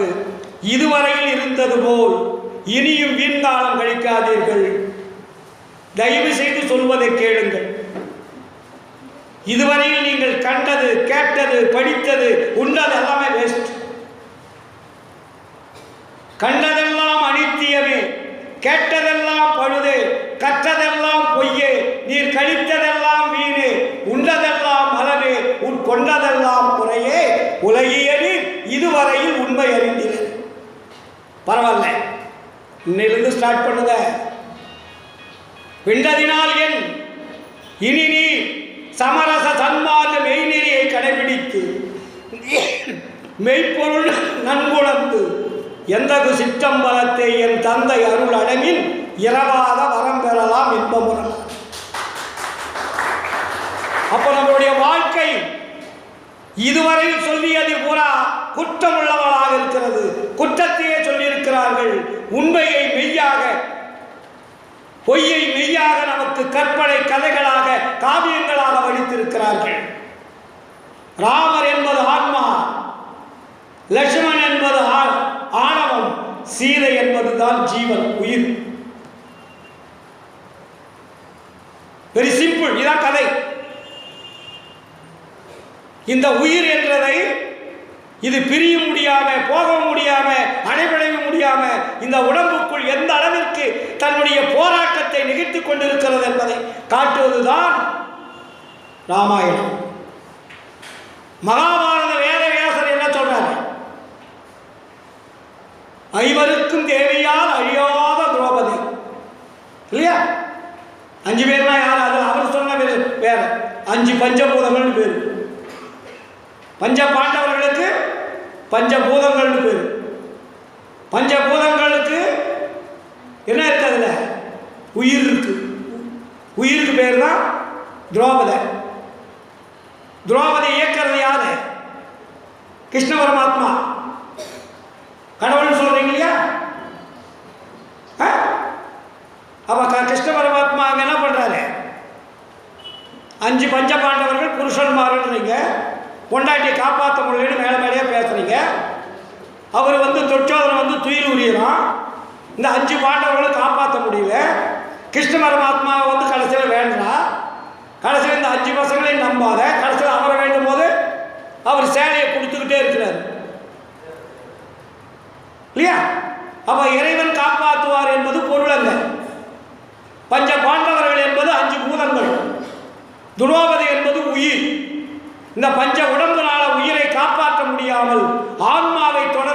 நமக்கு. இதுவரையில் இருந்தது போல் இனியும் வீண்காலம் கழிக்காதீர்கள். தயவு செய்து சொல்வதை கேளுங்கள். இதுவரையில் நீங்கள் கண்டது, கேட்டது, படித்தது, உண்டது எல்லாமே வேஸ்ட். கண்டதெல்லாம் அனித்தியமே, கேட்டதெல்லாம் பழுதே, கற்றதெல்லாம் பொய்யே, நீர் கழித்ததெல்லாம் வீணே, உண்டதெல்லாம் மலமே, உட்கொண்டதெல்லாம் குறையே, உலகியலில் இதுவரையில் உண்மை அறிந்தீர்கள். பரவாயில்ல, இன்னிலிருந்து ஸ்டார்ட் பண்ணுங்க. விண்டதினால் என் இனி நீ சமரச சன்மார்க்க மெய்நெறியை கடைபிடித்து மெய்ப்பொருள் நன்குணர்ந்து எந்தகு சிற்றம்பலத்தை என் தந்தை அருள் அடங்கின் இரவாத வரம் பெறலாம் இன்பமுறம். அப்போ நம்மளுடைய வாழ்க்கை இதுவரையில் சொல்லியது பூரா குற்றம் உள்ளவர்களாக இருக்கிறது. குற்றத்தையே சொல்லியிருக்கிறார்கள். உண்மையை மெய்யாக, பொய்யை மெய்யாக நமக்கு கற்பனை கதைகளாக, காவியங்களாக வடித்திருக்கிறார்கள். ராமர் என்பது ஆன்மா, லட்சுமணன் என்பது ஆணவம், சீதை என்பதுதான் ஜீவன், உயிர். Very simple. இதான் கதை. இந்த உயிர் என்றதை இது பிரிய முடியாம, போக முடியாம, அடைபடைய முடியாம இந்த உடம்புக்குள் எந்த அளவிற்கு தன்னுடைய போராட்டத்தை நிகழ்த்திக் கொண்டிருக்கிறது என்பதை காட்டுவதுதான் ராமாயணம். மகாபாரத வேதவியாசர் என்ன சொல்றாரு? ஐவருக்கும் தேவையால் அழியாத திரௌபதி இல்லையா? 5 பேர்னா யார்? அது அவர் சொன்ன வேற 5 பஞ்சபூதங்கள் பேர். பஞ்ச பாண்டவர்களுக்கு பஞ்சபூதங்கள் பேர். பஞ்சபூதங்களுக்கு என்ன இருக்கு? அதுல உயிர் இருக்கு. உயிருக்கு பேர் தான் திரௌபதி. திரௌபதி இயக்கிறது யாரு? கிருஷ்ண பரமாத்மா. கடவுள்னு சொல்றீங்க இல்லையா? அப்ப கிருஷ்ண பரமாத்மா அங்க என்ன பண்றாரு? 5 பஞ்ச பாண்டவர்கள் புருஷன்மார்ன்றீங்க, பொண்டாட்டியை காப்பாற்ற முடியலன்னு மேலே மேலேயே பேசுறீங்க. அவர் தொற்சோதனை துயில் உரியலாம். இந்த 5 பாண்டவர்களும் காப்பாற்ற முடியல. கிருஷ்ண பரமாத்மா கடைசியில் வேண்டா. கடைசியில் இந்த 5 பசங்களையும் நம்பாத. கடைசியில் அவரை வேண்டும் போது அவர் சேலையை கொடுத்துக்கிட்டே இருக்கிறார் இல்லையா? அப்ப இறைவன் காப்பாற்றுவார் என்பது பொருள் அல்ல. பஞ்ச பாண்டவர்கள் என்பது 5 பூதங்கள். துரோபதி என்பது உயிர். இந்த பஞ்ச உடம்புனால உயிரை காப்பாற்ற முடியாமல்